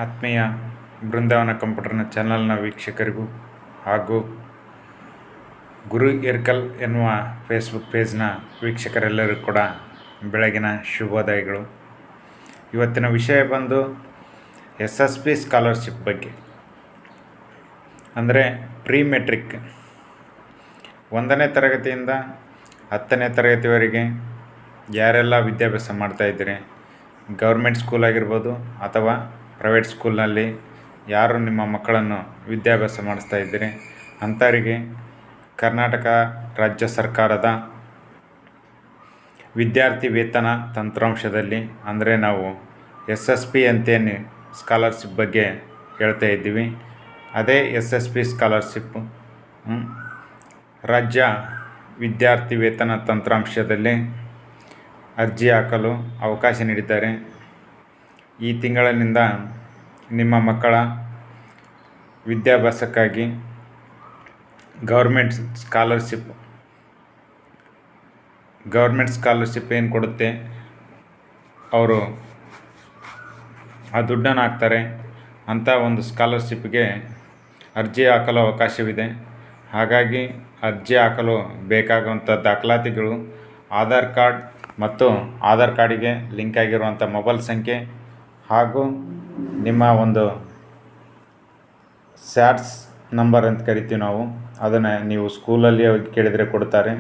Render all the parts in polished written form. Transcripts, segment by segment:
ಆತ್ಮೀಯ ಬೃಂದಾವನ ಕಂಪ್ಯೂಟರ್ನ ಚಾನಲ್ನ ವೀಕ್ಷಕರಿಗೂ ಹಾಗೂ ಗುರು ಎರ್ಕಲ್ ಎನ್ನುವ ಫೇಸ್ಬುಕ್ ಪೇಜ್ನ ವೀಕ್ಷಕರೆಲ್ಲರಿಗೂ ಕೂಡ ಬೆಳಗಿನ ಶುಭೋದಯಗಳು. ಇವತ್ತಿನ ವಿಷಯ ಬಂದು SSP ಸ್ಕಾಲರ್ಶಿಪ್ ಬಗ್ಗೆ. ಅಂದರೆ ಪ್ರೀ ಮೆಟ್ರಿಕ್ 1ನೇ ತರಗತಿಯಿಂದ 10ನೇ ತರಗತಿವರೆಗೆ ಯಾರೆಲ್ಲ ವಿದ್ಯಾಭ್ಯಾಸ ಮಾಡ್ತಾಯಿದ್ದೀರಿ, ಗೌರ್ಮೆಂಟ್ ಸ್ಕೂಲ್ ಆಗಿರ್ಬೋದು ಅಥವಾ ಪ್ರೈವೇಟ್ ಸ್ಕೂಲ್ನಲ್ಲಿ ಯಾರು ನಿಮ್ಮ ಮಕ್ಕಳನ್ನು ವಿದ್ಯಾಭ್ಯಾಸ ಮಾಡಿಸ್ತಾ ಇದ್ದೀರಿ ಅಂಥವರಿಗೆ ಕರ್ನಾಟಕ ರಾಜ್ಯ ಸರ್ಕಾರದ ವಿದ್ಯಾರ್ಥಿ ವೇತನ ತಂತ್ರಾಂಶದಲ್ಲಿ, ಅಂದರೆ ನಾವು SSP ಅಂತೇನು ಸ್ಕಾಲರ್ಶಿಪ್ ಬಗ್ಗೆ ಹೇಳ್ತಾ ಇದ್ದೀವಿ, ಅದೇ SSP ಸ್ಕಾಲರ್ಶಿಪ್ಪು ರಾಜ್ಯ ವಿದ್ಯಾರ್ಥಿ ವೇತನ ತಂತ್ರಾಂಶದಲ್ಲಿ ಅರ್ಜಿ ಹಾಕಲು ಅವಕಾಶ ನೀಡಿದ್ದಾರೆ. ಈ ತಿಂಗಳಿನಿಂದ ನಿಮ್ಮ ಮಕ್ಕಳ ವಿದ್ಯಾಭ್ಯಾಸಕ್ಕಾಗಿ ಗೌರ್ಮೆಂಟ್ ಸ್ಕಾಲರ್ಶಿಪ್ ಏನು ಕೊಡುತ್ತೆ, ಅವರು ಆ ದುಡ್ಡನ್ನು ಹಾಕ್ತಾರೆ. ಅಂಥ ಒಂದು ಸ್ಕಾಲರ್ಶಿಪ್ಗೆ ಅರ್ಜಿ ಹಾಕಲು ಅವಕಾಶವಿದೆ. ಹಾಗಾಗಿ ಅರ್ಜಿ ಹಾಕಲು ಬೇಕಾಗುವಂಥ ದಾಖಲಾತಿಗಳು ಆಧಾರ್ ಕಾರ್ಡ್ ಮತ್ತು ಆಧಾರ್ ಕಾರ್ಡಿಗೆ ಲಿಂಕ್ ಆಗಿರುವಂಥ ಮೊಬೈಲ್ ಸಂಖ್ಯೆ ಹಾಗೂ ನಿಮ್ಮ ಒಂದು ಸ್ಯಾಟ್ಸ್ ನಂಬರ್ ಅಂತ ಕರಿತೀವಿ ನಾವು, ಅದನ್ನು ನೀವು ಸ್ಕೂಲಲ್ಲಿ ಹೋಗಿ ಕೇಳಿದರೆ ಕೊಡ್ತಾರೆ.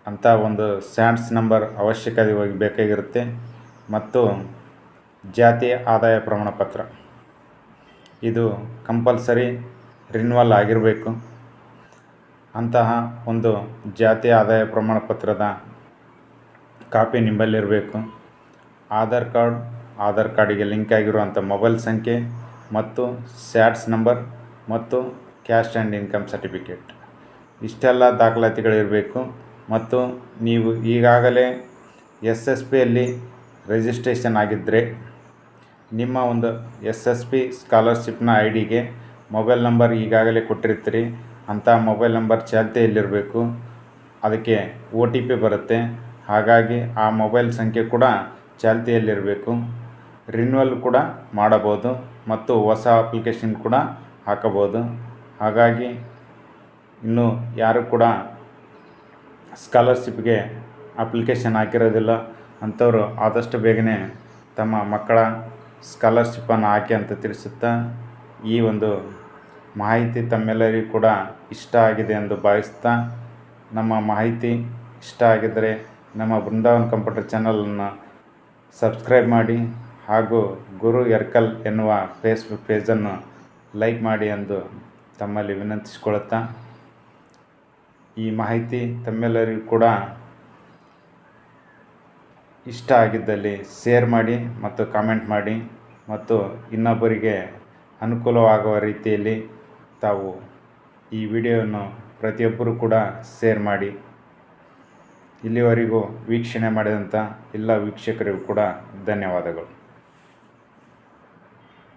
ಅಂಥ ಒಂದು ಸ್ಯಾಟ್ಸ್ ನಂಬರ್ ಅವಶ್ಯಕವಾಗಿ ಬೇಕಾಗಿರುತ್ತೆ. ಮತ್ತು ಜಾತಿಯ ಆದಾಯ ಪ್ರಮಾಣ ಪತ್ರ, ಇದು ಕಂಪಲ್ಸರಿ ರಿನ್ಯೂವಲ್ ಆಗಿರಬೇಕು. ಅಂತಹ ಒಂದು ಜಾತಿಯ ಆದಾಯ ಪ್ರಮಾಣ ಪತ್ರದ ಕಾಪಿ ನಿಮ್ಮಲ್ಲಿರಬೇಕು. ಆಧಾರ್ ಕಾರ್ಡಿಗೆ ಲಿಂಕ್ ಆಗಿರುವಂಥ ಮೊಬೈಲ್ ಸಂಖ್ಯೆ ಮತ್ತು ಸ್ಯಾಟ್ಸ್ ನಂಬರ್ ಮತ್ತು ಕ್ಯಾಸ್ಟ್ ಆ್ಯಂಡ್ ಇನ್ಕಮ್ ಸರ್ಟಿಫಿಕೇಟ್, ಇಷ್ಟೆಲ್ಲ ದಾಖಲಾತಿಗಳಿರಬೇಕು. ಮತ್ತು ನೀವು ಈಗಾಗಲೇ SSPಯಲ್ಲಿ ರಿಜಿಸ್ಟ್ರೇಷನ್ ಆಗಿದ್ದರೆ ನಿಮ್ಮ ಒಂದು SSP ಸ್ಕಾಲರ್ಶಿಪ್ನ ಐಡಿಗೆ ಮೊಬೈಲ್ ನಂಬರ್ ಈಗಾಗಲೇ ಕೊಟ್ಟಿರ್ತೀರಿ, ಅಂಥ ಮೊಬೈಲ್ ನಂಬರ್ ಚಾಲ್ತಿಯಲ್ಲಿರಬೇಕು. ಅದಕ್ಕೆ OTP ಬರುತ್ತೆ. ಹಾಗಾಗಿ ಆ ಮೊಬೈಲ್ ಸಂಖ್ಯೆ ಕೂಡ ಚಾಲ್ತಿಯಲ್ಲಿರಬೇಕು. ರಿನ್ಯೂವಲ್ ಕೂಡ ಮಾಡಬೋದು ಮತ್ತು ಹೊಸ ಅಪ್ಲಿಕೇಶನ್ ಕೂಡ ಹಾಕಬೋದು. ಹಾಗಾಗಿ ಇನ್ನೂ ಯಾರು ಕೂಡ ಸ್ಕಾಲರ್ಶಿಪ್ಗೆ ಅಪ್ಲಿಕೇಶನ್ ಹಾಕಿರೋದಿಲ್ಲ ಅಂಥವರು ಆದಷ್ಟು ಬೇಗನೆ ತಮ್ಮ ಮಕ್ಕಳ ಸ್ಕಾಲರ್ಶಿಪ್ಪನ್ನು ಹಾಕಿ ಅಂತ ತಿಳಿಸುತ್ತಾ, ಈ ಒಂದು ಮಾಹಿತಿ ತಮ್ಮೆಲ್ಲರಿಗೂ ಕೂಡ ಇಷ್ಟ ಆಗಿದೆ ಎಂದು ಭಾವಿಸ್ತಾ, ನಮ್ಮ ಮಾಹಿತಿ ಇಷ್ಟ ಆಗಿದ್ದರೆ ನಮ್ಮ ಬೃಂದಾವನ್ ಕಂಪ್ಯೂಟರ್ ಚಾನಲನ್ನು ಸಬ್ಸ್ಕ್ರೈಬ್ ಮಾಡಿ ಹಾಗೂ ಗುರು ಎರ್ಕಲ್ ಎನ್ನುವ ಫೇಸ್ಬುಕ್ ಪೇಜನ್ನು ಲೈಕ್ ಮಾಡಿ ಎಂದು ತಮ್ಮಲ್ಲಿ ವಿನಂತಿಸಿಕೊಳ್ಳುತ್ತಾ, ಈ ಮಾಹಿತಿ ತಮ್ಮೆಲ್ಲರಿಗೂ ಕೂಡ ಇಷ್ಟ ಆಗಿದ್ದಲ್ಲಿ ಶೇರ್ ಮಾಡಿ ಮತ್ತು ಕಾಮೆಂಟ್ ಮಾಡಿ ಮತ್ತು ಇನ್ನೊಬ್ಬರಿಗೆ ಅನುಕೂಲವಾಗುವ ರೀತಿಯಲ್ಲಿ ತಾವು ಈ ವಿಡಿಯೋವನ್ನು ಪ್ರತಿಯೊಬ್ಬರೂ ಕೂಡ ಶೇರ್ ಮಾಡಿ. ಇಲ್ಲಿವರೆಗೂ ವೀಕ್ಷಣೆ ಮಾಡಿದಂಥ ಎಲ್ಲ ವೀಕ್ಷಕರಿಗೂ ಕೂಡ ಧನ್ಯವಾದಗಳು.